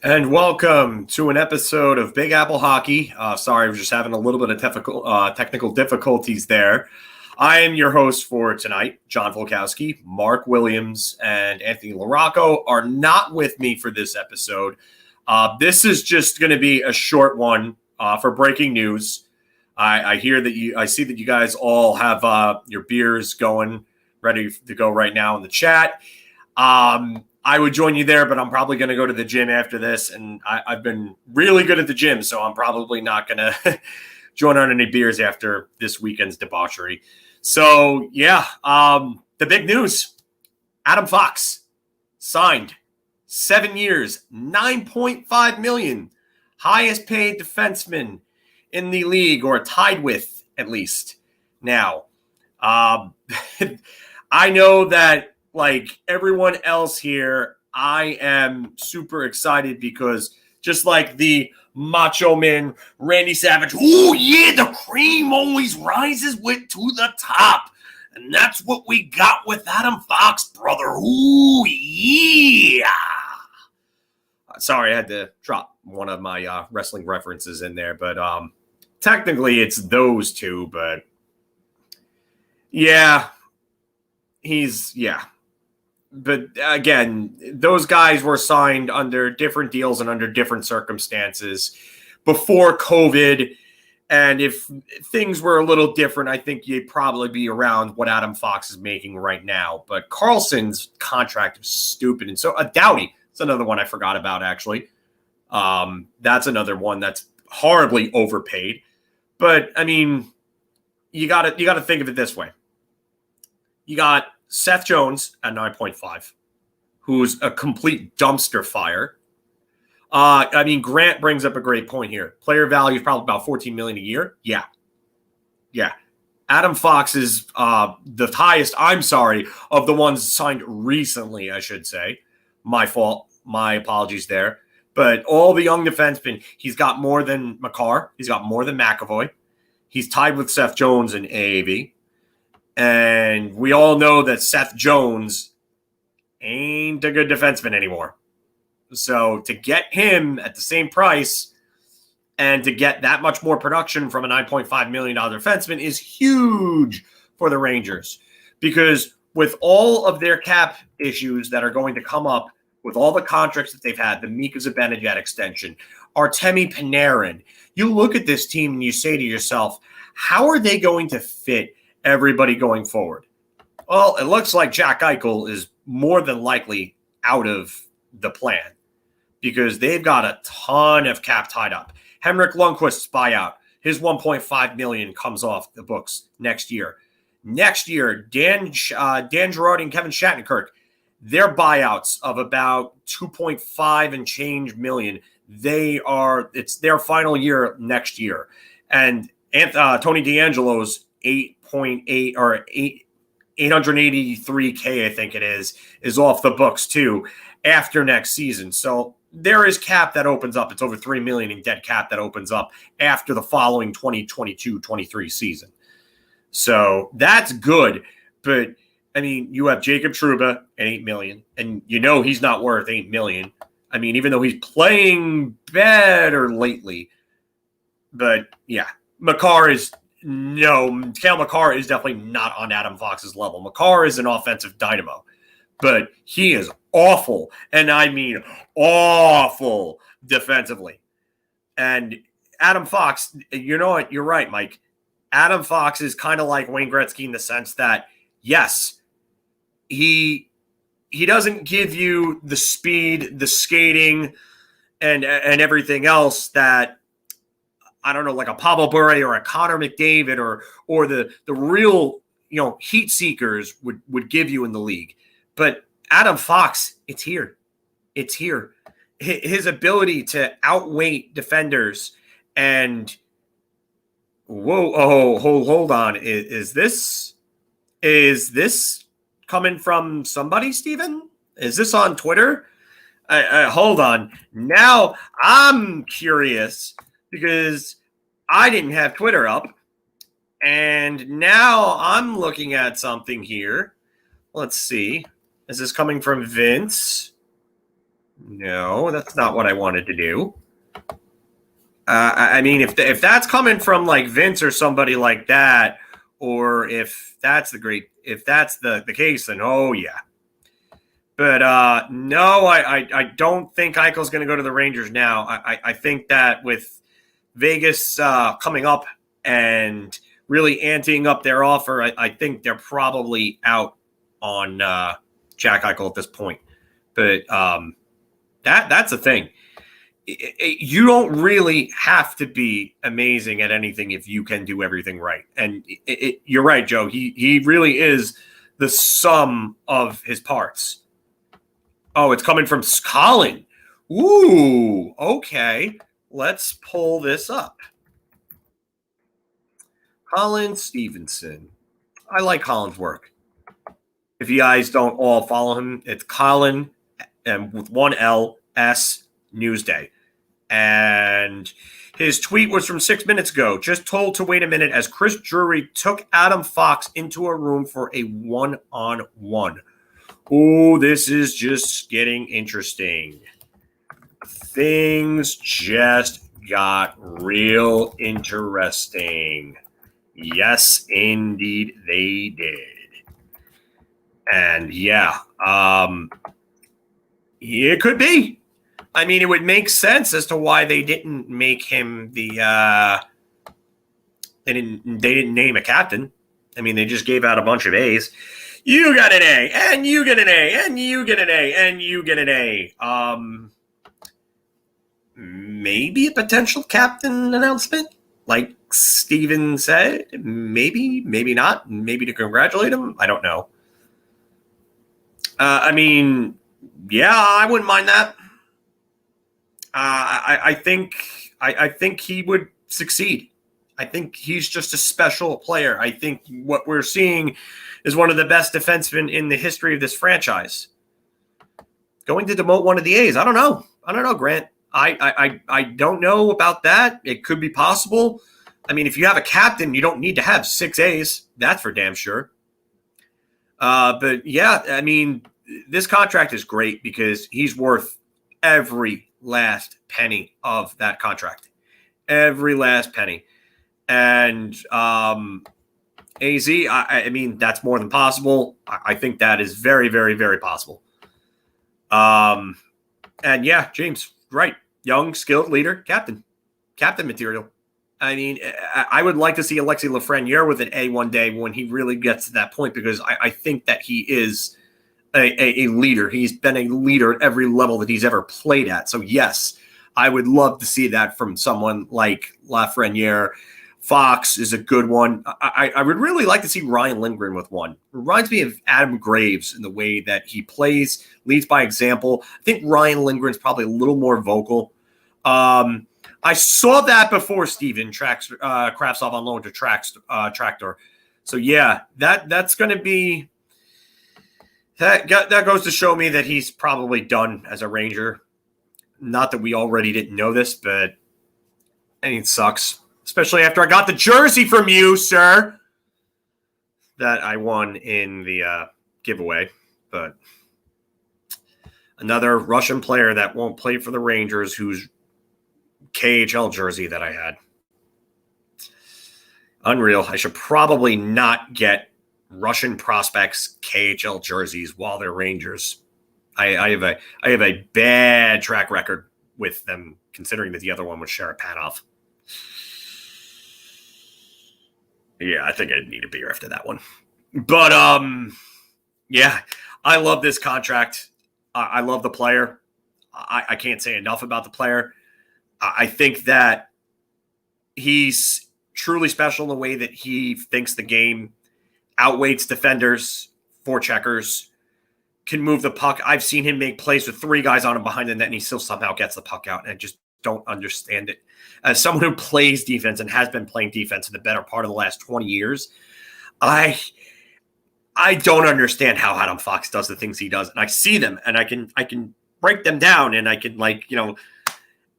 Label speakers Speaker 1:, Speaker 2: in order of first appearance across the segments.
Speaker 1: And welcome to an episode of Big Apple Hockey. Sorry, I was just having a little bit of technical difficulties there. I am your host for tonight, John Volkowski. Mark Williams and Anthony LaRocco are not with me for this episode. This is just going to be a short one for breaking news. I see that you guys all have your beers going, ready to go right now in the chat. I would join you there, but I'm probably going to go to the gym after this, and I've been really good at the gym, so I'm probably not going to join on any beers after this weekend's debauchery. So, yeah, the big news, Adam Fox signed 7 years, $9.5 million, highest paid defenseman in the league, or tied with at least. Now, I know that like everyone else here, I am super excited because just like the Macho Man Randy Savage, oh yeah, the cream always rises to the top. And that's what we got with Adam Fox, brother. Oh yeah. Sorry, I had to drop one of my wrestling references in there, but technically it's those two, but yeah, But again, those guys were signed under different deals and under different circumstances before COVID. And if things were a little different, I think you'd probably be around what Adam Fox is making right now. But Carlson's contract is stupid. And so Doughty, that's another one I forgot about, actually. That's another one that's horribly overpaid. But, I mean, you got to think of it this way. You got Seth Jones at 9.5, who's a complete dumpster fire. Grant brings up a great point here. Player value is probably about $14 million a year. Yeah. Adam Fox is the highest, of the ones signed recently, I should say. My fault. My apologies there. But all the young defensemen, he's got more than Makar. He's got more than McAvoy. He's tied with Seth Jones in AAV. And we all know that Seth Jones ain't a good defenseman anymore. So to get him at the same price and to get that much more production from a $9.5 million defenseman is huge for the Rangers. Because with all of their cap issues that are going to come up, with all the contracts that they've had, the Mika Zibanejad extension, Artemi Panarin, you look at this team and you say to yourself, how are they going to fit everybody going forward? Well, it looks like Jack Eichel is more than likely out of the plan because they've got a ton of cap tied up. Henrik Lundqvist's buyout, his $1.5 million comes off the books next year. Next year, Dan Girardi and Kevin Shattenkirk, their buyouts of about 2.5 and change million. It's their final year next year. And Tony DeAngelo's 8.8 or 883K, I think it is off the books too after next season. So there is cap that opens up. It's over $3 million in dead cap that opens up after the following 2022-23 season. So that's good. But I mean, you have Jacob Trouba at $8 million, and you know he's not worth $8 million. I mean, even though he's playing better lately. But yeah, Cale Makar is definitely not on Adam Fox's level. Makar is an offensive dynamo, but he is awful, and I mean awful defensively. And Adam Fox, you know what? You're right, Mike. Adam Fox is kind of like Wayne Gretzky in the sense that, yes, he doesn't give you the speed, the skating, and everything else that, I don't know, like a Pavel Bure or a Connor McDavid or the real, heat seekers would give you in the league. But Adam Fox, it's here. It's here. His ability to outweight defenders and hold on. Is this coming from somebody, Steven? Is this on Twitter? Hold on. Now I'm curious because I didn't have Twitter up. And now I'm looking at something here. Let's see. Is this coming from Vince? No, that's not what I wanted to do. I mean, if that's coming from like Vince or somebody like that, or if that's the case, then oh yeah. But no, I don't think Eichel's going to go to the Rangers now. I think that with Vegas coming up and really anteing up their offer, I think they're probably out on Jack Eichel at this point. But that's the thing. You don't really have to be amazing at anything if you can do everything right. And you're right, Joe. He really is the sum of his parts. Oh, it's coming from Colin. Ooh, okay. Let's pull this up. Colin Stevenson. I like Colin's work. If you guys don't all follow him, it's Colin and with one L S Newsday. And his tweet was from 6 minutes ago. Just told to wait a minute as Chris Drury took Adam Fox into a room for a one-on-one. Oh, this is just getting interesting. Things just got real interesting. Yes, indeed, they did. And yeah, it could be. I mean, it would make sense as to why they didn't make him the. They didn't name a captain. I mean, they just gave out a bunch of A's. You got an A, and you get an A, and you get an A, and you get an A. Maybe a potential captain announcement, like Steven said. Maybe not. Maybe to congratulate him. I don't know. I mean, yeah, I wouldn't mind that. I think he would succeed. I think he's just a special player. I think what we're seeing is one of the best defensemen in the history of this franchise. Going to demote one of the A's, I don't know, Grant. I don't know about that. It could be possible. I mean, if you have a captain, you don't need to have 6 A's. That's for damn sure. But yeah, I mean, this contract is great because he's worth every last penny of that contract. Every last penny. And AZ, I mean, that's more than possible. I think that is very, very, very possible. And yeah, James, right. Young, skilled leader, captain material. I mean, I would like to see Alexis Lafreniere with an A one day when he really gets to that point, because I think that he is a leader. He's been a leader at every level that he's ever played at. So yes, I would love to see that from someone like Lafreniere. Fox is a good one. I would really like to see Ryan Lindgren with one. Reminds me of Adam Graves in the way that he plays, leads by example. I think Ryan Lindgren's probably a little more vocal. I saw that before Steven Kravtsov on loan to Tractor. So yeah, that's going to be that goes to show me that he's probably done as a Ranger. Not that we already didn't know this, but I mean, it sucks. Especially after I got the jersey from you, sir, that I won in the giveaway. But another Russian player that won't play for the Rangers, whose KHL jersey that I had. Unreal. I should probably not get Russian prospects KHL jerseys while they're Rangers. I have a bad track record with them, considering that the other one was Sharapanov. Yeah, I think I need a beer after that one. But yeah, I love this contract. I love the player. I can't say enough about the player. I think that he's truly special in the way that he thinks the game, outweights defenders, forecheckers, can move the puck. I've seen him make plays with 3 guys on him behind the net, and he still somehow gets the puck out, and I just don't understand it. As someone who plays defense and has been playing defense in the better part of the last 20 years, I don't understand how Adam Fox does the things he does. And I see them, and I can break them down, and I can,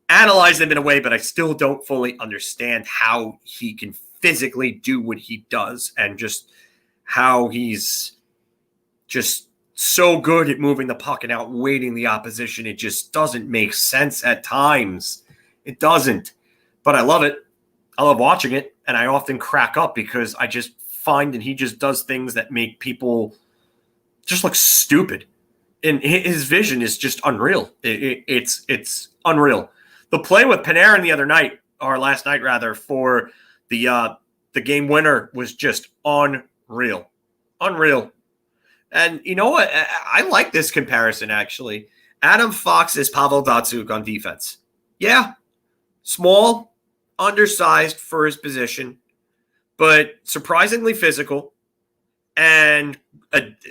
Speaker 1: analyze them in a way, but I still don't fully understand how he can physically do what he does, and just how he's just so good at moving the puck and outweighting the opposition. It just doesn't make sense at times. It doesn't. But I love it. I love watching it. And I often crack up because I just find that he just does things that make people just look stupid. And his vision is just unreal. It's unreal. The play with Panarin the other night, or last night rather, for the game winner was just unreal. Unreal. And you know what? I like this comparison, actually. Adam Fox is Pavel Datsyuk on defense. Yeah. Small, undersized for his position, but surprisingly physical and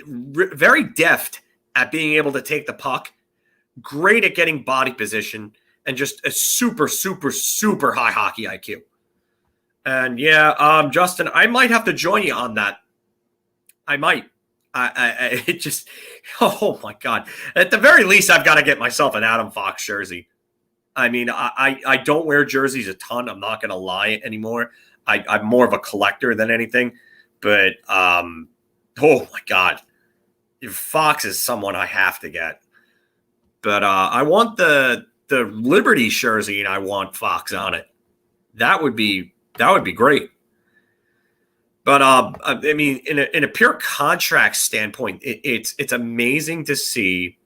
Speaker 1: very deft at being able to take the puck, great at getting body position, and just a super, super, super high hockey IQ. And yeah, Justin, I might have to join you on that. I might. It just, oh my God. At the very least, I've got to get myself an Adam Fox jersey. I mean, I don't wear jerseys a ton. I'm not going to lie anymore. I'm more of a collector than anything. But, oh my God. Fox is someone I have to get. But I want the Liberty jersey and I want Fox on it. That would be great. But I mean, in a pure contract standpoint, it's amazing to see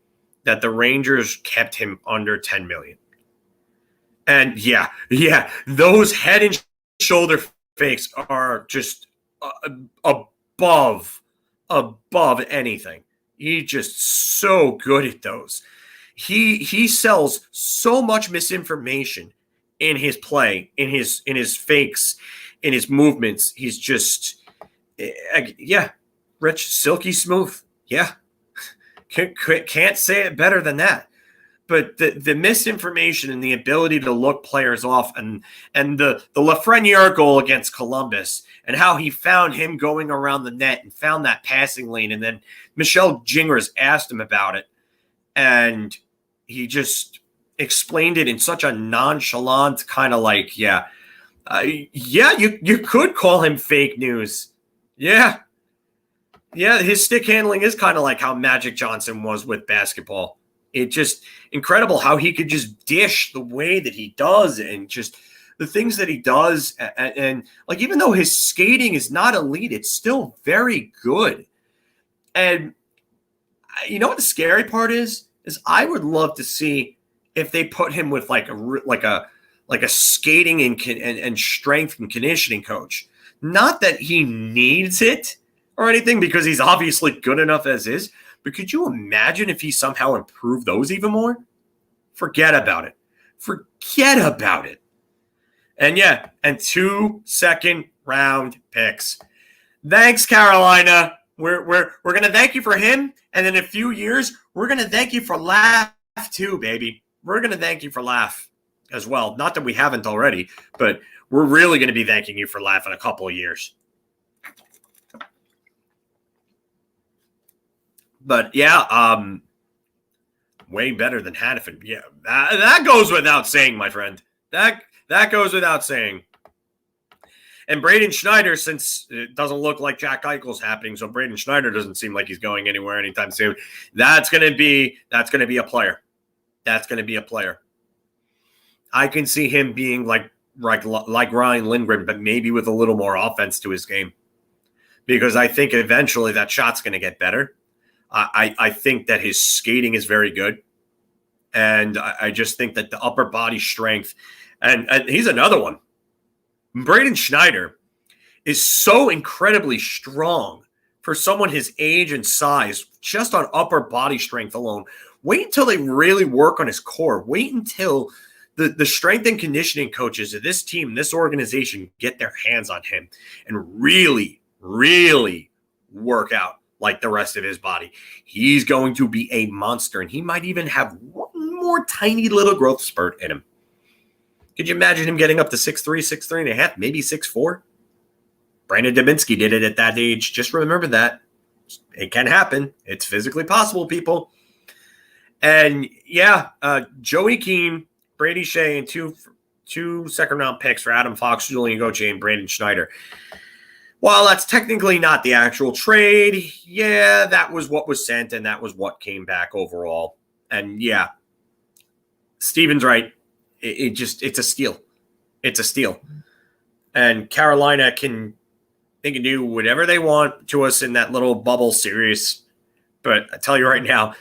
Speaker 1: that the Rangers kept him under $10 million. And yeah, those head and shoulder fakes are just above anything. He's just so good at those. He sells so much misinformation in his play, in his fakes, in his movements. He's just, rich, silky smooth. Yeah. Can't say it better than that. But the misinformation and the ability to look players off and the Lafreniere goal against Columbus and how he found him going around the net and found that passing lane. And then Michelle Gingras asked him about it. And he just explained it in such a nonchalant kind of like, you could call him fake news. Yeah, his stick handling is kind of like how Magic Johnson was with basketball. It just incredible how he could just dish the way that he does and just the things that he does. And like, even though his skating is not elite, it's still very good. And you know what the scary part is I would love to see if they put him with like a skating and strength and conditioning coach. Not that he needs it or anything, because he's obviously good enough as is. But could you imagine if he somehow improved those even more? Forget about it. And 2 second-round picks. Thanks, Carolina. We're gonna thank you for him, and in a few years, we're gonna thank you for Laugh too, baby. We're gonna thank you for Laugh as well. Not that we haven't already, but we're really gonna be thanking you for Laugh in a couple of years. But way better than Hannafin. Yeah, that goes without saying, my friend. That goes without saying. And Braden Schneider, since it doesn't look like Jack Eichel's happening, so Braden Schneider doesn't seem like he's going anywhere anytime soon. That's gonna be a player. That's gonna be a player. I can see him being like Ryan Lindgren, but maybe with a little more offense to his game. Because I think eventually that shot's gonna get better. I think that his skating is very good. And I just think that the upper body strength, and he's another one. Braden Schneider is so incredibly strong for someone his age and size, just on upper body strength alone. Wait until they really work on his core. Wait until the strength and conditioning coaches of this team, this organization, get their hands on him and really, really work out like the rest of his body. He's going to be a monster, and he might even have one more tiny little growth spurt in him. Could you imagine him getting up to 6'3", 6'3.5", maybe 6'4"? Brandon Dubinsky did it at that age. Just remember that. It can happen. It's physically possible, people. And Joey Keane, Brady Shea, and two second-round picks for Adam Fox, Julian Gauthier, and Brandon Schneider. While that's technically not the actual trade, yeah, that was what was sent, and that was what came back overall. And yeah, Steven's right. It's a steal. It's a steal. And Carolina they can do whatever they want to us in that little bubble series. But I tell you right now,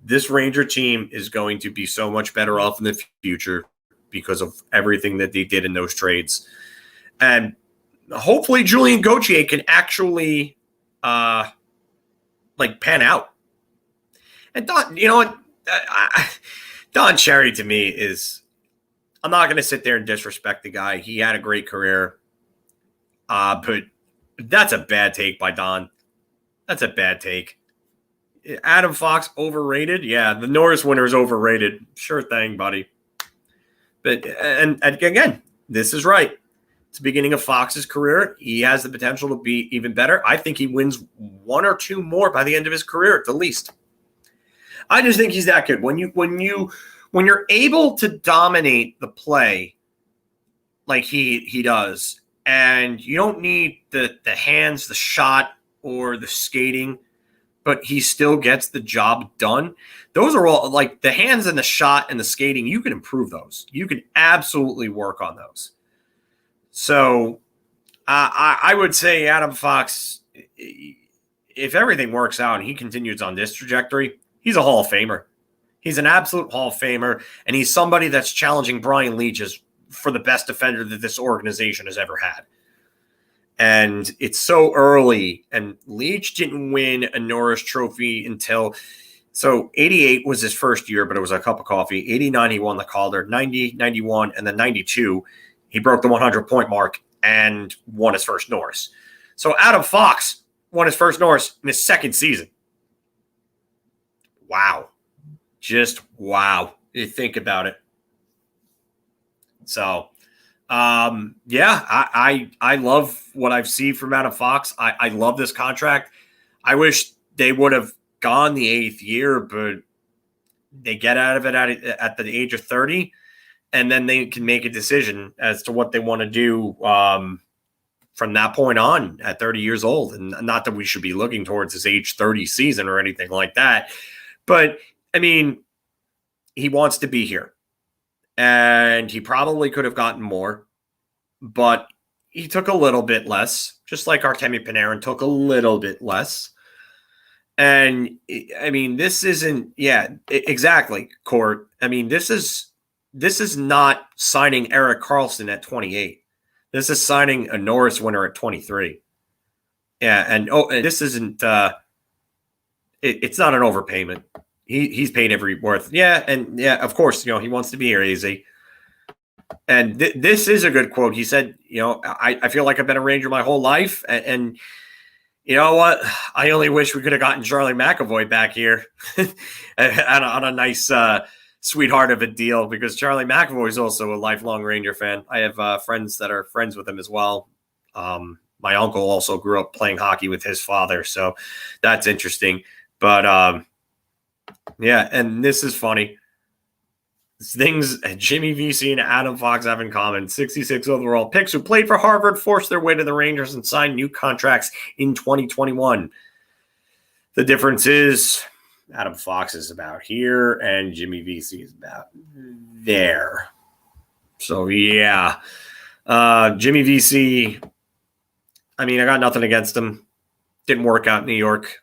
Speaker 1: this Ranger team is going to be so much better off in the future because of everything that they did in those trades. And hopefully Julien Gauthier can actually pan out. And Don, you know what? Don Cherry to me is, I'm not going to sit there and disrespect the guy. He had a great career. But that's a bad take by Don. That's a bad take. Adam Fox overrated? Yeah, the Norris winner is overrated. Sure thing, buddy. But and again, this is right. It's the beginning of Fox's career. He has the potential to be even better. I think he wins one or two more by the end of his career at the least. I just think he's that good. When you're able to dominate the play like he does, and you don't need the hands, the shot, or the skating, but he still gets the job done. Those are all, like, the hands and the shot and the skating, you can improve those. You can absolutely work on those. So I would say Adam Fox, if everything works out and he continues on this trajectory, he's a Hall of Famer. He's an absolute Hall of Famer, and he's somebody that's challenging Brian Leetch for the best defender that this organization has ever had. And it's so early, and Leetch didn't win a Norris Trophy until, so 88 was his first year, but it was a cup of coffee. 89, he won the Calder. 90, 91, and then 92, he broke the 100-point mark and won his first Norris. So Adam Fox won his first Norris in his second season. Wow. Just wow. You think about it. So, yeah, I love what I've seen from Adam Fox. I love this contract. I wish they would have gone the 8th year, but they get out of it at the age of 30, and then they can make a decision as to what they want to do from that point on at 30 years old. And not that we should be looking towards his age 30 season or anything like that, but I mean, he wants to be here. And he probably could have gotten more, but he took a little bit less, just like Artemi Panarin took a little bit less. And I mean, this isn't, yeah, exactly, Court. I mean, this is not signing Erik Karlsson at 28. This is signing a Norris winner at 23. Yeah, and this isn't, it's not an overpayment. He's paid every worth. Yeah, and yeah, of course, he wants to be here, easy. And this is a good quote. He said, I feel like I've been a Ranger my whole life. And you know what? I only wish we could have gotten Charlie McAvoy back here on a nice sweetheart of a deal, because Charlie McAvoy is also a lifelong Ranger fan. I have friends that are friends with him as well. My uncle also grew up playing hockey with his father, so that's interesting. But yeah, and this is funny. Things Jimmy Vesey and Adam Fox have in common. 66 overall picks who played for Harvard forced their way to the Rangers and signed new contracts in 2021. The difference is Adam Fox is about here and Jimmy Vesey is about there. So, yeah. Jimmy Vesey, I mean, I got nothing against him. Didn't work out in New York.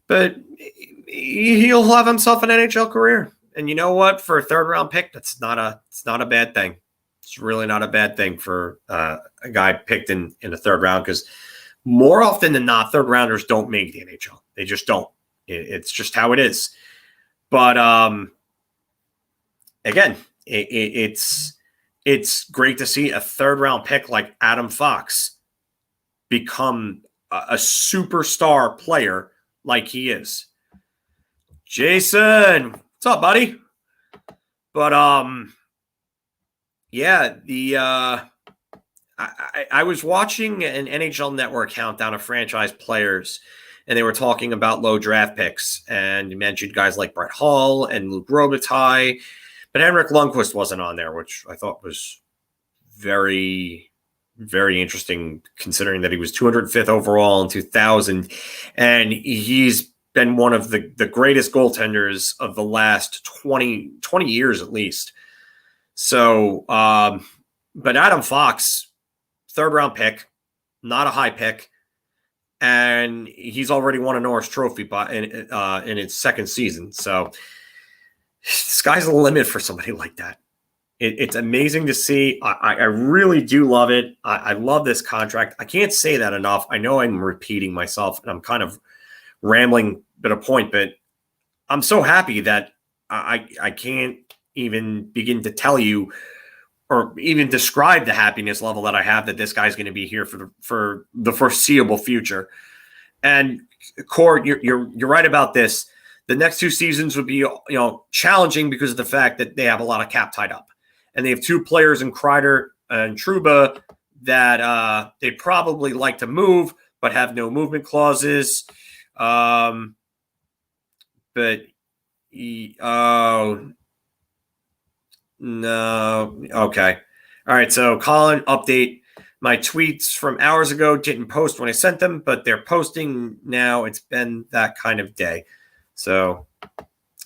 Speaker 1: But he'll have himself an NHL career. And you know what? For a third-round pick, it's not a bad thing. It's really not a bad thing for a guy picked in the third round, because more often than not, third-rounders don't make the NHL. They just don't. It's just how it is. But again, it's great to see a third-round pick like Adam Fox become a superstar player like he is. Jason, what's up, buddy? But yeah, I was watching an NHL Network countdown of franchise players, and they were talking about low draft picks, and you mentioned guys like Brett Hull and Luc Robitaille, but Henrik Lundqvist wasn't on there, which I thought was very, very interesting considering that he was 205th overall in 2000, and he's been one of the greatest goaltenders of the last 20 years at least. So, but Adam Fox, 3rd round pick, not a high pick, and he's already won a Norris Trophy in his 2nd season. So, sky's the limit for somebody like that. It's amazing to see. I really do love it. I love this contract. I can't say that enough. I know I'm repeating myself, and I'm kind of rambling at a point, but I'm so happy that I can't even begin to tell you or even describe the happiness level that I have that this guy's going to be here for the foreseeable future. And Cord, you're right about this. The next 2 seasons would be challenging because of the fact that they have a lot of cap tied up, and they have 2 players in Kreider and Trouba that they probably like to move but have no movement clauses. But no. Okay. All right. So Colin, update. My tweets from hours ago didn't post when I sent them, but they're posting now. It's been that kind of day. So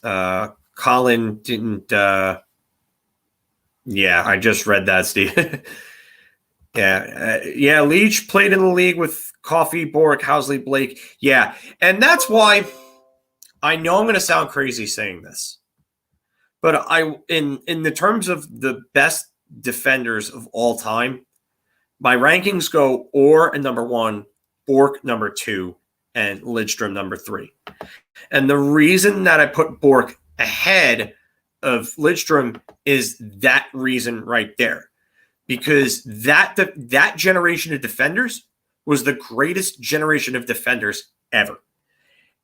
Speaker 1: Colin didn't. Yeah, I just read that, Steve. Yeah. Leach played in the league with Coffey, Bork, Housley, Blake. Yeah. And that's why I know I'm going to sound crazy saying this, but in the terms of the best defenders of all time, my rankings go Orr and number 1, Bork number 2, and Lidstrom number 3. And the reason that I put Bork ahead of Lidstrom is that reason right there. Because that generation of defenders was the greatest generation of defenders ever.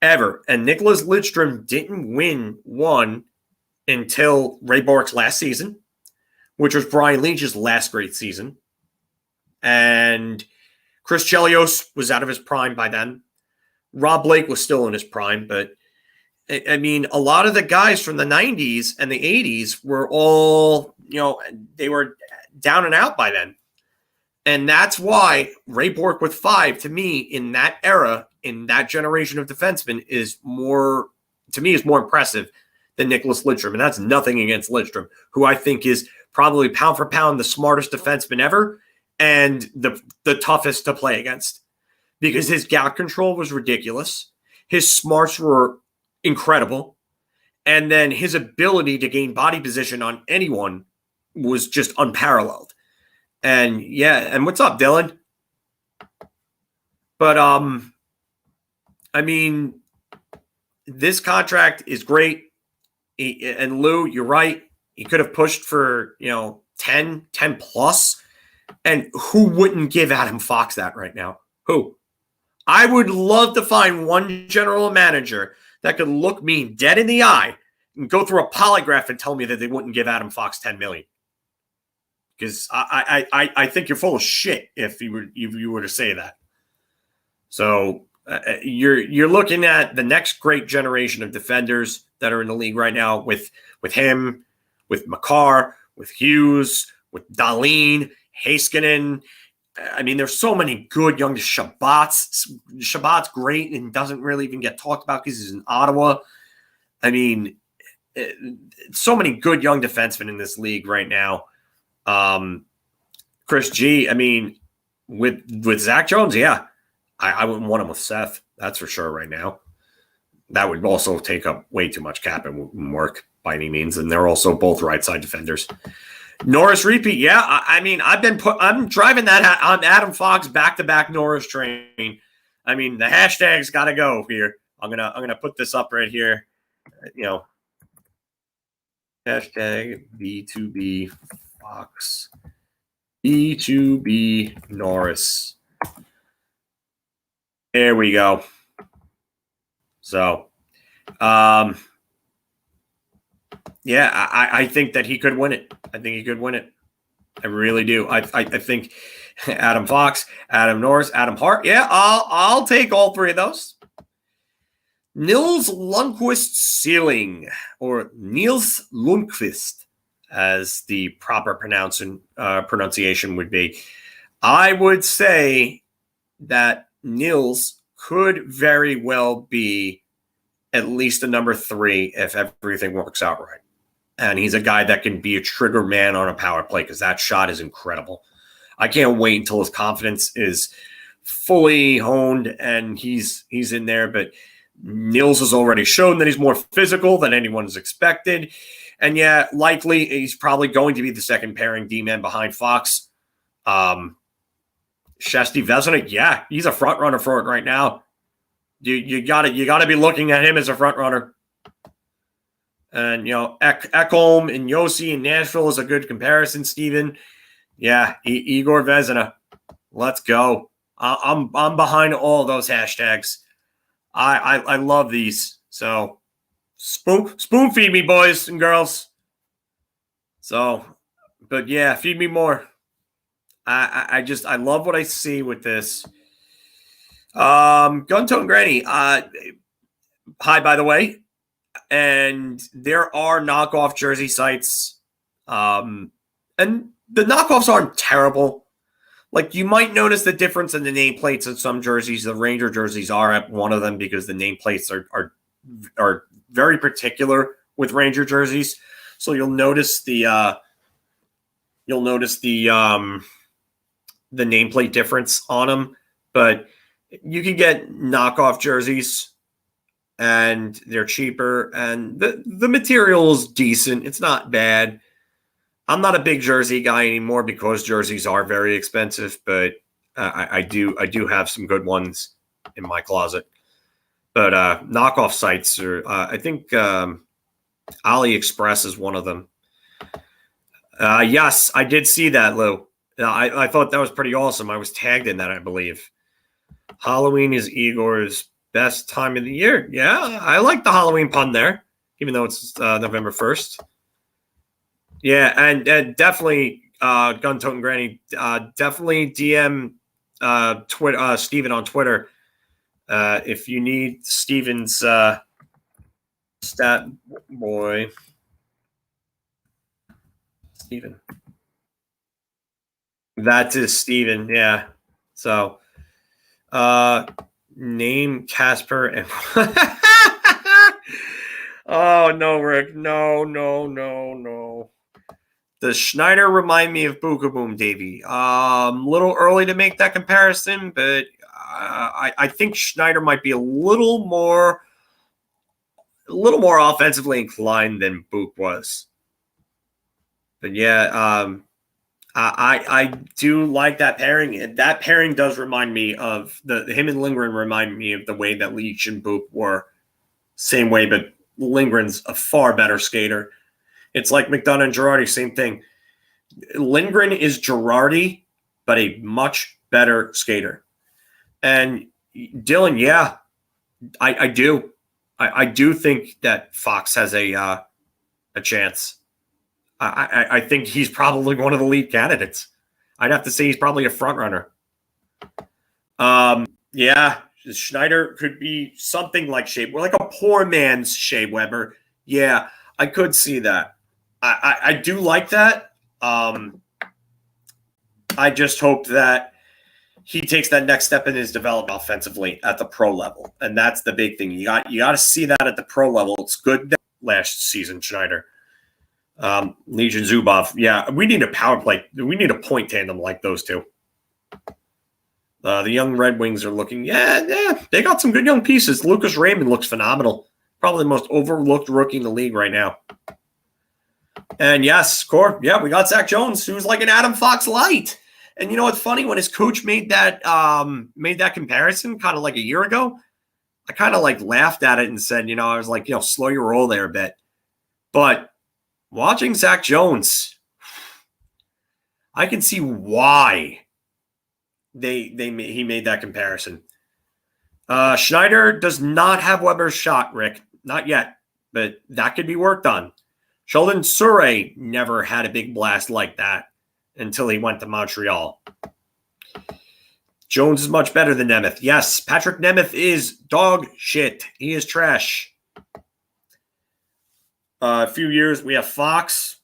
Speaker 1: And Nicholas Lidstrom didn't win one until Ray Bork's last season, which was Brian Leach's last great season. And Chris Chelios was out of his prime by then. Rob Blake was still in his prime, but I mean, a lot of the guys from the 90s and the 80s were all, they were down and out by then. And that's why Ray Bork with 5, to me, in that era, in that generation of defensemen, is more impressive than Nicholas Lidstrom. And that's nothing against Lidstrom, who I think is probably pound for pound the smartest defenseman ever and the toughest to play against. Because his gap control was ridiculous. His smarts were incredible. And then his ability to gain body position on anyone was just unparalleled. And and what's up, Dylan? But I mean, this contract is great. And Lou, you're right. He could have pushed for 10 plus. And who wouldn't give Adam Fox that right now? Who? I would love to find one general manager that could look me dead in the eye and go through a polygraph and tell me that they wouldn't give Adam Fox $10 million. Because I think you're full of shit if you were to say that. So you're looking at the next great generation of defenders that are in the league right now with him, with Makar, with Hughes, with Dahlin, Heiskanen. I mean, there's so many good young Shabbat's. Shabbat's great and doesn't really even get talked about because he's in Ottawa. I mean, so many good young defensemen in this league right now. Chris G, I mean, with Zach Jones, I wouldn't want him with Seth. That's for sure right now. That would also take up way too much cap and wouldn't work by any means. And they're also both right side defenders. Norris repeat, I mean, I'm driving that on Adam Fox back-to-back Norris train. I mean, the hashtag's got to go here. I'm gonna put this up right here. Hashtag B2B Fox, B2B Norris. There we go. So, I think that he could win it. I think he could win it. I really do. I think Adam Fox, Adam Norris, Adam Hart. Yeah, I'll take all 3 of those. Nils Lundqvist ceiling, or Nils Lundqvist, as the proper pronunciation would be. I would say that Nils could very well be at least a number 3 if everything works out right. And he's a guy that can be a trigger man on a power play because that shot is incredible. I can't wait until his confidence is fully honed and he's in there. But Nils has already shown that he's more physical than anyone's expected. And yeah, likely he's probably going to be the second pairing D-man behind Fox. Shesty Vezina, yeah, he's a front runner for it right now. You gotta be looking at him as a front runner. And Ekholm and Yossi in Nashville is a good comparison, Steven. Yeah, Igor Vezina. Let's go. I'm behind all those hashtags. I love these. So spoon feed me, boys and girls. So, but yeah, feed me more. I love what I see with this. Guntoe and Granny. Hi, by the way. And there are knockoff jersey sites. And the knockoffs aren't terrible. Like, you might notice the difference in the nameplates in some jerseys. The Ranger jerseys are at one of them because the nameplates are very particular with Ranger jerseys. So you'll notice the nameplate difference on them. But you can get knockoff jerseys, and they're cheaper, and the material is decent. It's not bad. I'm not a big jersey guy anymore because jerseys are very expensive, but I do have some good ones in my closet. But knockoff sites are, I think AliExpress is one of them. Yes, I did see that, Lou. I thought that was pretty awesome. I was tagged in that, I believe. Halloween is Igor's best time of the year. Yeah, I like the Halloween pun there, even though it's November 1st. Yeah, and definitely Guntoe and Granny, definitely DM Steven on Twitter if you need Steven's stat boy. Steven. That is Steven, yeah. So name Casper and oh no, Rick. No. Does Schneider remind me of Bookaboom, Davey? Little early to make that comparison, but I think Schneider might be a little more offensively inclined than Book was. But yeah, I do like that pairing. That pairing does remind me of him and Lindgren remind me of the way that Leach and Book were. Same way, but Lindgren's a far better skater. It's like McDonough and Girardi, same thing. Lindgren is Girardi, but a much better skater. And Dylan, yeah, I do. I do think that Fox has a chance. I think he's probably one of the lead candidates. I'd have to say he's probably a front runner. Yeah, Schneider could be something like like a poor man's Shea Weber. Yeah, I could see that. I do like that. I just hope that he takes that next step in his development offensively at the pro level, and that's the big thing. You got to see that at the pro level. It's good that last season, Schneider. Legion Zubov. Yeah, we need a power play. We need a point tandem like those two. The young Red Wings are looking, yeah, they got some good young pieces. Lucas Raymond looks phenomenal. Probably the most overlooked rookie in the league right now. And yes, Core, yeah, we got Zach Jones, who's like an Adam Fox light. And you know what's funny? When his coach made that comparison kind of like a year ago, I kind of like laughed at it and said, I was like, slow your roll there a bit. But watching Zach Jones, I can see why he made that comparison. Schneider does not have Weber's shot, Rick. Not yet, but that could be worked on. Sheldon Surrey never had a big blast like that until he went to Montreal. Jones is much better than Nemeth. Yes, Patrick Nemeth is dog shit. He is trash. A few years, we have Fox,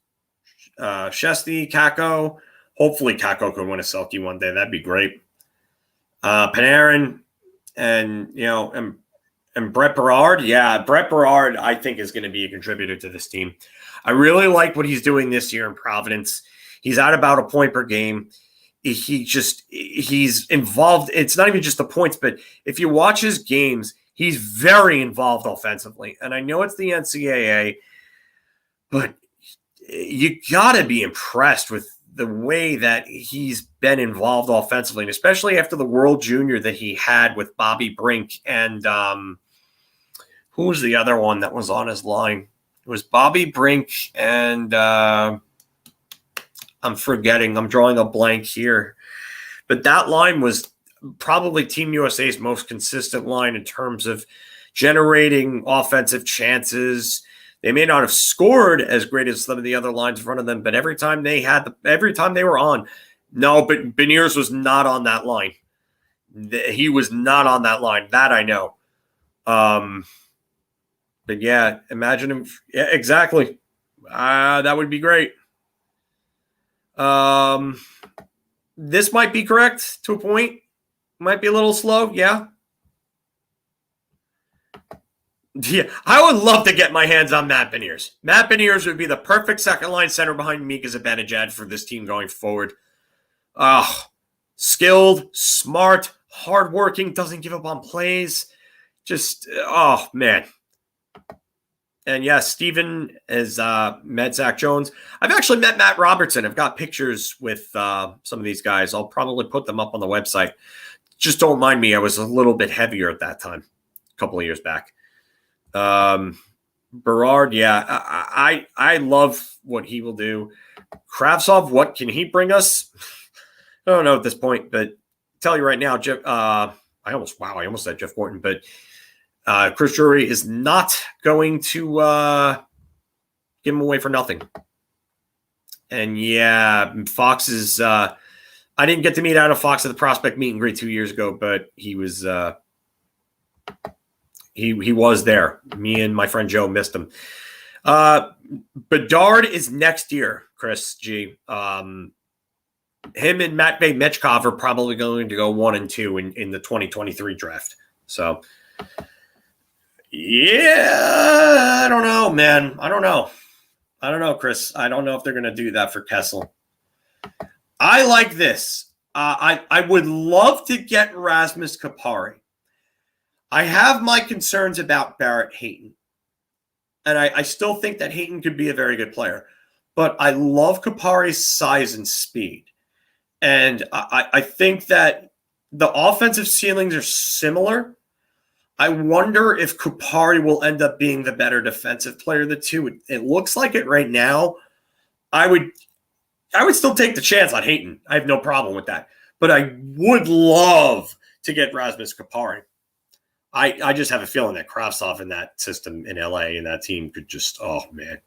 Speaker 1: Shesty, Kakko, Hopefully Kakko could win a Selke one day. That'd be great. Panarin and Brett Berard. Yeah, Brett Berard, I think, is going to be a contributor to this team. I really like what he's doing this year in Providence. He's at about a point per game. He's involved. It's not even just the points, but if you watch his games, he's very involved offensively. And I know it's the NCAA, but you got to be impressed with the way that he's been involved offensively, and especially after the World Junior that he had with Bobby Brink and who was the other one that was on his line? It was Bobby Brink and I'm forgetting. I'm drawing a blank here. But that line was probably Team USA's most consistent line in terms of generating offensive chances. They may not have scored as great as some of the other lines in front of them, but every time they were on, no, but Beniers was not on that line. He was not on that line. That I know. But yeah, imagine him. Yeah, exactly. That would be great. This might be correct to a point. Might be a little slow. Yeah. Yeah, I would love to get my hands on Matt Beniers. Matt Beniers would be the perfect second-line center behind Mika Zibanejad for this team going forward. Skilled, smart, hardworking, doesn't give up on plays. Just, oh, man. And, yeah, Steven is met Zach Jones. I've actually met Matt Robertson. I've got pictures with some of these guys. I'll probably put them up on the website. Just don't mind me. I was a little bit heavier at that time, a couple of years back. Berard, yeah, I love what he will do. Kravtsov, what can he bring us? I don't know at this point, but I'll tell you right now, Jeff. I almost said Jeff Gorton, but Chris Drury is not going to give him away for nothing. And yeah, Fox is. I didn't get to meet Adam Fox at the prospect meet and greet 2 years ago, but he was. He was there. Me and my friend Joe missed him. Bedard is next year, Chris G. Him and Matvey Mechkov are probably going to go 1 and 2 in the 2023 draft. So, yeah, I don't know, man. I don't know, Chris. I don't know if they're going to do that for Kessel. I like this. I would love to get Rasmus Kupari. I have my concerns about Barrett Hayton. And I still think that Hayton could be a very good player. But I love Kupari's size and speed. And I think that the offensive ceilings are similar. I wonder if Kupari will end up being the better defensive player of the two. It looks like it right now. I would still take the chance on Hayton. I have no problem with that. But I would love to get Rasmus Kupari. I just have a feeling that Kravtsov in that system in LA and that team could just, oh man.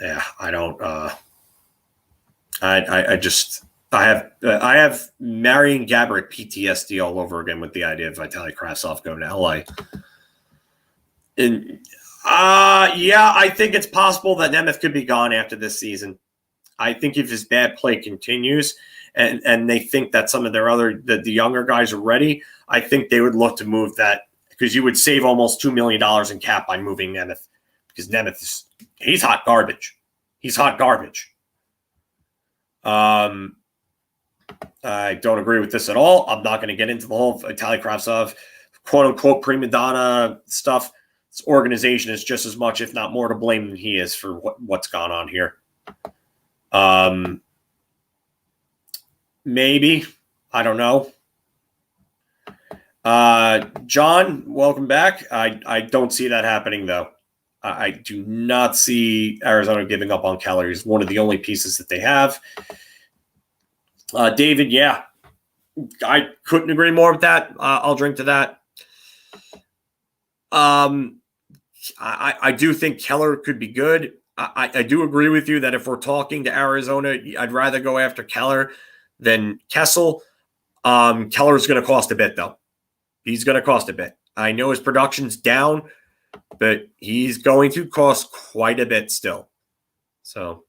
Speaker 1: Yeah, I don't, I have Marian Gaborik PTSD all over again with the idea of Vitaly Kravtsov going to LA. And yeah, I think it's possible that Nemeth could be gone after this season. I think if his bad play continues and they think that some of their the younger guys are ready, I think they would look to move that because you would save almost $2 million in cap by moving Nemeth because Nemeth he's hot garbage. He's hot garbage. I don't agree with this at all. I'm not going to get into the whole Vitaly Kravtsov quote unquote prima donna stuff. This organization is just as much, if not more, to blame than he is for what's gone on here. Maybe. I don't know. John, welcome back. I don't see that happening, though. I do not see Arizona giving up on Keller. He's one of the only pieces that they have. David, yeah. I couldn't agree more with that. I'll drink to that. I do think Keller could be good. I do agree with you that if we're talking to Arizona, I'd rather go after Keller than Kessel. Keller's going to cost a bit, though. He's going to cost a bit. I know his production's down, but he's going to cost quite a bit still. So,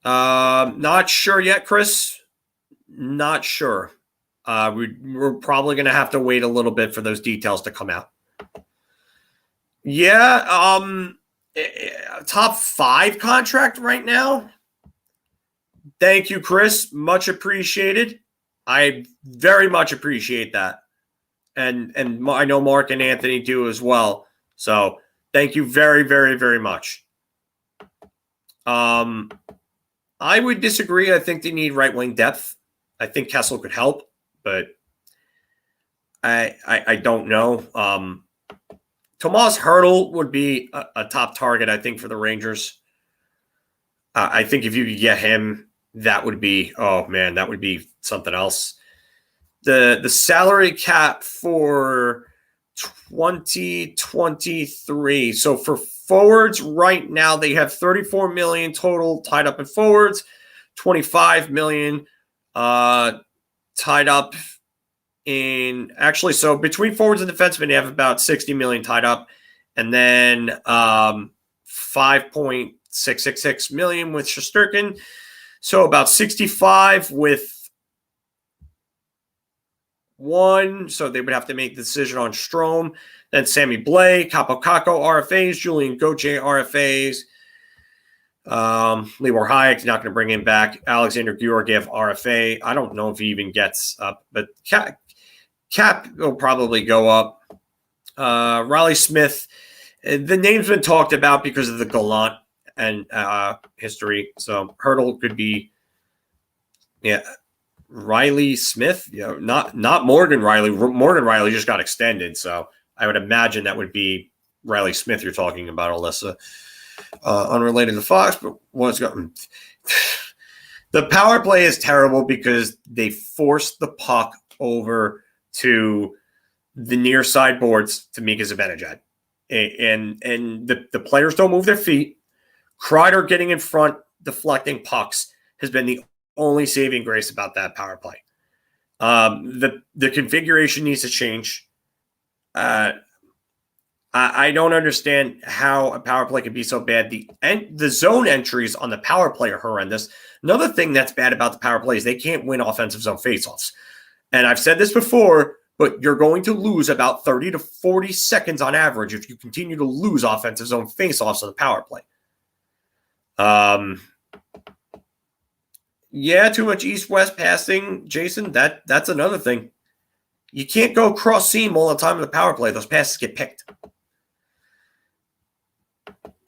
Speaker 1: Not sure yet, Chris. Not sure. We're probably going to have to wait a little bit for those details to come out. Yeah, top 5 contract right now. Thank you, Chris. Much appreciated. I very much appreciate that. And I know Mark and Anthony do as well. So thank you very, very, very much. I would disagree. I think they need right wing depth. I think Kessel could help, but I don't know. Tomas Hertl would be a top target, I think, for the Rangers. I think if you could get him, that would be, oh man, that would be something else. The salary cap for 2023. So for forwards right now, they have 34 million total tied up in forwards, 25 million tied up in actually. So between forwards and defensemen, they have about 60 million tied up, and then 5.666 million with Shesterkin. So about 65 with one. So they would have to make the decision on Strome. Then Sammy Blais, Kakko RFAs, Julian Gauthier RFAs. Libor Hayek, not going to bring him back. Alexander Georgiev RFA. I don't know if he even gets up, but Cap will probably go up. Riley Smith. The name's been talked about because of the Gallant and history. So Hertl could be, yeah. Riley Smith, not Morgan Riley. Morgan Riley just got extended, so I would imagine that would be Riley Smith you're talking about, Alyssa. Unrelated to Fox, but what's going? The power play is terrible because they forced the puck over to the near side boards to Mika Zibanejad, and the players don't move their feet. Kreider getting in front, deflecting pucks has been the only saving grace about that power play. The configuration needs to change. I don't understand how a power play can be so bad. The zone entries on the power play are horrendous. Another thing that's bad about the power play is they can't win offensive zone faceoffs. And I've said this before, but you're going to lose about 30 to 40 seconds on average if you continue to lose offensive zone faceoffs on the power play. Yeah, too much east-west passing, Jason. That's another thing. You can't go cross seam all the time in the power play. Those passes get picked.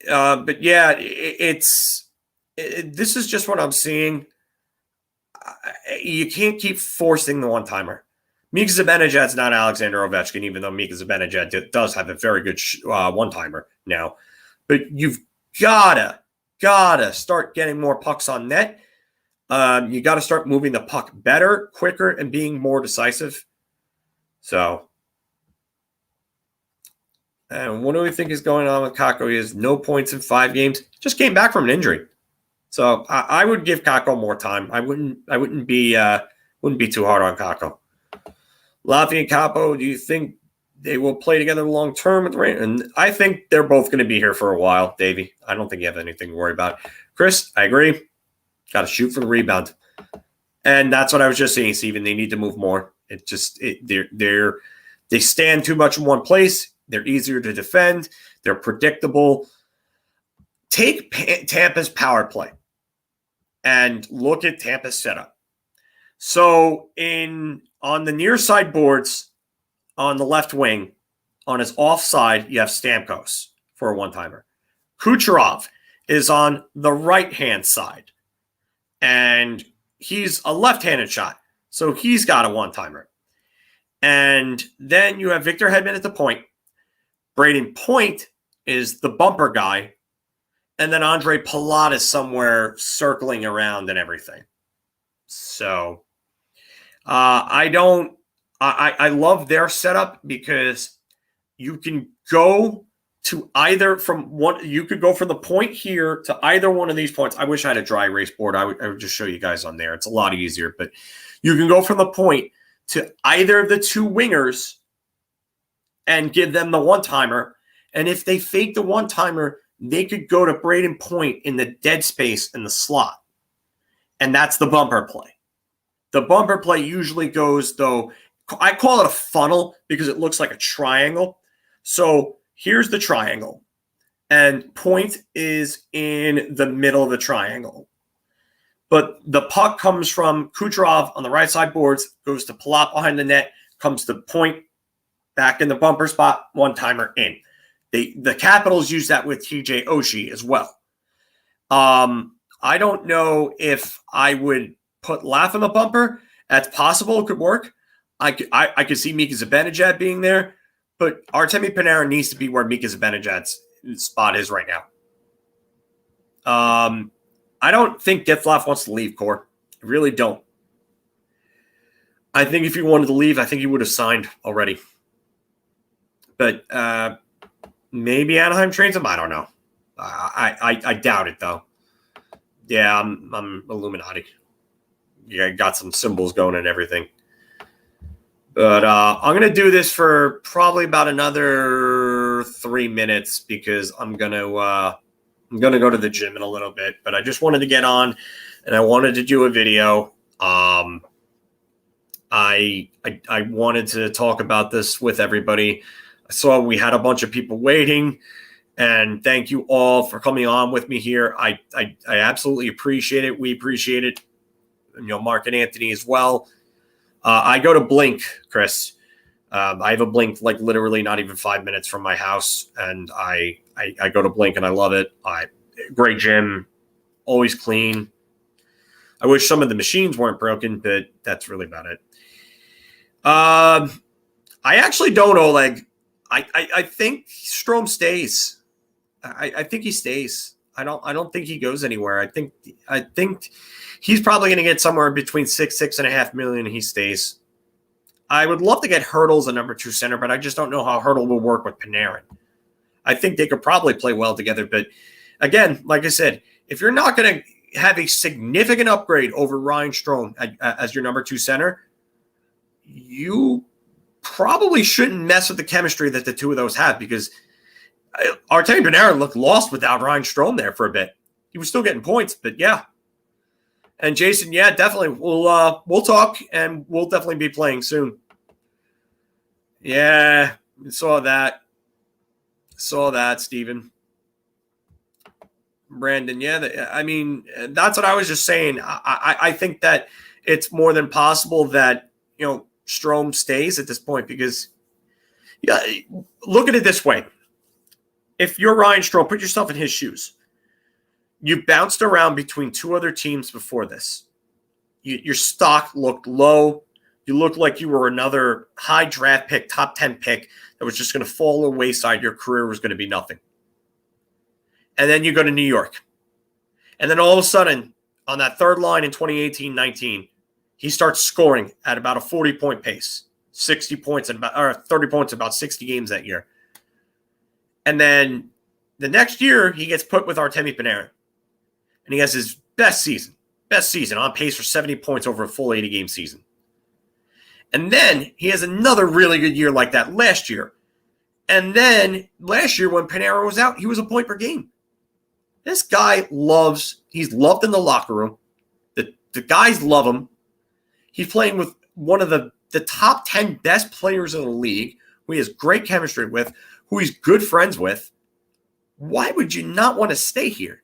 Speaker 1: But yeah, this is just what I'm seeing. You can't keep forcing the one-timer. Mika Zibanejad's not Alexander Ovechkin, even though Mika Zibanejad does have a very good one-timer now. But you've gotta start getting more pucks on net. You got to start moving the puck better, quicker, and being more decisive. So, and what do we think is going on with Kakko? He has no points in 5 games. Just came back from an injury, so I would give Kakko more time. I wouldn't be too hard on Kakko. Laffy and Kaapo, do you think they will play together long term with the Rangers? And I think they're both going to be here for a while, Davey. I don't think you have anything to worry about. Chris, I agree. Got to shoot for the rebound. And that's what I was just saying, Steven. They need to move more. They stand too much in one place. They're easier to defend. They're predictable. Take Tampa's power play and look at Tampa's setup. So on the near side boards on the left wing, on his offside, you have Stamkos for a one-timer. Kucherov is on the right-hand side. And he's a left-handed shot, so he's got a one-timer. And then you have Victor Hedman at the point. Braden Point is the bumper guy. And then Andre Palat is somewhere circling around and everything. So I love their setup because you can go to either from one, you could go from the point here to either one of these points. I wish I had a dry erase board. I would just show you guys on there. It's a lot easier, but you can go from the point to either of the two wingers and give them the one-timer. And if they fake the one-timer, they could go to Braden Point in the dead space in the slot. And that's the bumper play. The bumper play usually goes, though, I call it a funnel because it looks like a triangle. So here's the triangle. And point is in the middle of the triangle. But the puck comes from Kucherov on the right side boards, goes to Pullock behind the net, comes to point, back in the bumper spot, one-timer in. The Capitals use that with TJ Oshie as well. I don't know if I would put Laf in the bumper. That's possible. It could work. I could see Mika Zibanejad being there, but Artemi Panarin needs to be where Mika Zibanejad's spot is right now. I don't think Getzlaf wants to leave, Core. I really don't. I think if he wanted to leave, I think he would have signed already. But maybe Anaheim trades him. I don't know. I doubt it, though. Yeah, I'm Illuminati. Yeah, got some symbols going and everything. But I'm going to do this for probably about another 3 minutes because I'm going to go to the gym in a little bit. But I just wanted to get on, and I wanted to do a video. I wanted to talk about this with everybody. I saw we had a bunch of people waiting. And thank you all for coming on with me here. I absolutely appreciate it. We appreciate it. Mark and Anthony as well. I go to Blink, Chris. I have a Blink like literally not even 5 minutes from my house. And I go to Blink and I love it. Great gym, always clean. I wish some of the machines weren't broken, but that's really about it. I actually don't know. I think Strome stays. I think he stays. I don't think he goes anywhere. I think he's probably going to get somewhere between $6.5 million. And he stays. I would love to get Hertl as a number 2 center, but I just don't know how Hertl will work with Panarin. I think they could probably play well together. But again, like I said, if you're not going to have a significant upgrade over Ryan Strome as your number 2 center, you probably shouldn't mess with the chemistry that the two of those have because Artemi Panarin looked lost without Ryan Strome there for a bit. He was still getting points, but yeah. And Jason, yeah, definitely. We'll talk and we'll definitely be playing soon. Yeah, saw that. Steven. Brandon, yeah. I mean, that's what I was just saying. I think that it's more than possible that, Strome stays at this point because look at it this way. If you're Ryan Strome, put yourself in his shoes. You bounced around between 2 other teams before this. Your stock looked low. You looked like you were another high draft pick, top 10 pick that was just going to fall on the wayside. Your career was going to be nothing. And then you go to New York. And then all of a sudden, on that third line in 2018-19, he starts scoring at about a 40-point pace, 60 points and about 30 points in about 60 games that year. And then the next year, he gets put with Artemi Panarin. And he has his best season, on pace for 70 points over a full 80-game season. And then he has another really good year like that last year. And then last year when Panarin was out, he was a point per game. This guy he's loved in the locker room. The guys love him. He's playing with one of the top 10 best players in the league, who he has great chemistry with, who he's good friends with. Why would you not want to stay here?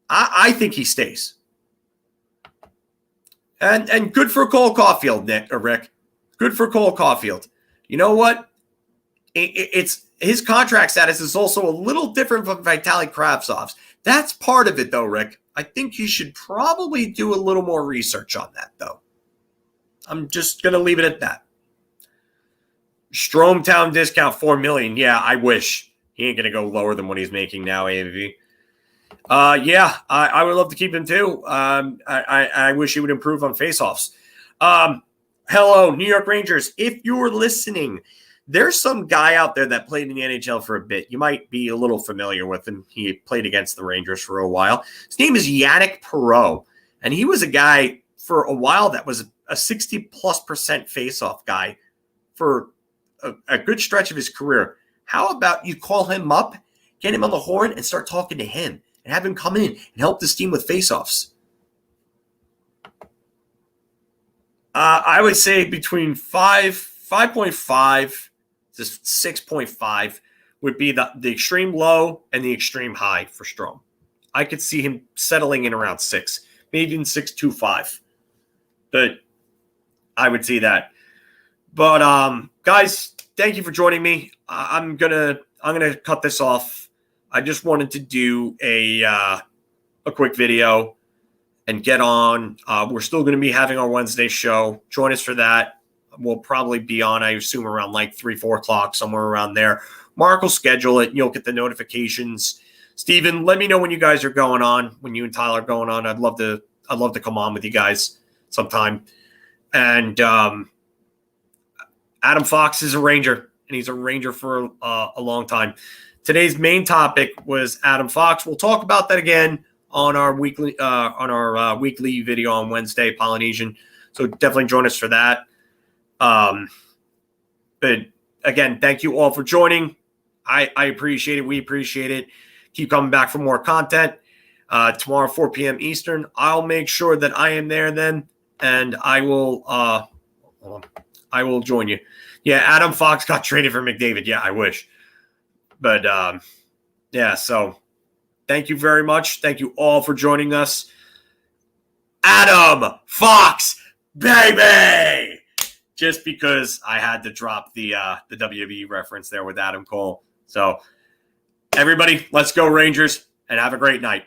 Speaker 1: I think he stays. And good for Cole Caulfield, Rick. Good for Cole Caulfield. You know what? It's his contract status is also a little different from Vitaly Kravtsov's. That's part of it, though, Rick. I think you should probably do a little more research on that, though. I'm just going to leave it at that. Strometown discount $4 million. Yeah, I wish. He ain't going to go lower than what he's making now, AAV. Yeah, I would love to keep him too. I wish he would improve on faceoffs. Hello, New York Rangers. If you're listening, there's some guy out there that played in the NHL for a bit. You might be a little familiar with him. He played against the Rangers for a while. His name is Yannick Perreault, and he was a guy for a while that was a 60+% faceoff guy for a good stretch of his career. How about you call him up, get him on the horn, and start talking to him, and have him come in and help this team with faceoffs? I would say between 5.5 to 6.5 would be the extreme low and the extreme high for Strome. I could see him settling in around 6, maybe even 6.25. But I would see that. But guys, thank you for joining me. I'm gonna cut this off. I just wanted to do a quick video and get on. We're still going to be having our Wednesday show. Join us for that. We'll probably be on, I assume, around like 3, 4 o'clock, somewhere around there. Mark will schedule it. You'll get the notifications. Steven, let me know when you guys are going on, when you and Tyler are going on. I'd love to come on with you guys sometime. And Adam Fox is a Ranger, and he's a Ranger for a long time. Today's main topic was Adam Fox. We'll talk about that again on our weekly video on Wednesday, Polynesian. So definitely join us for that. But again, thank you all for joining. I appreciate it. We appreciate it. Keep coming back for more content. Tomorrow, 4 p.m. Eastern. I'll make sure that I am there then, and I will join you. Yeah, Adam Fox got traded for McDavid. Yeah, I wish. But yeah, so thank you very much. Thank you all for joining us. Adam Fox, baby! Just because I had to drop the WWE reference there with Adam Cole. So everybody, let's go Rangers and have a great night.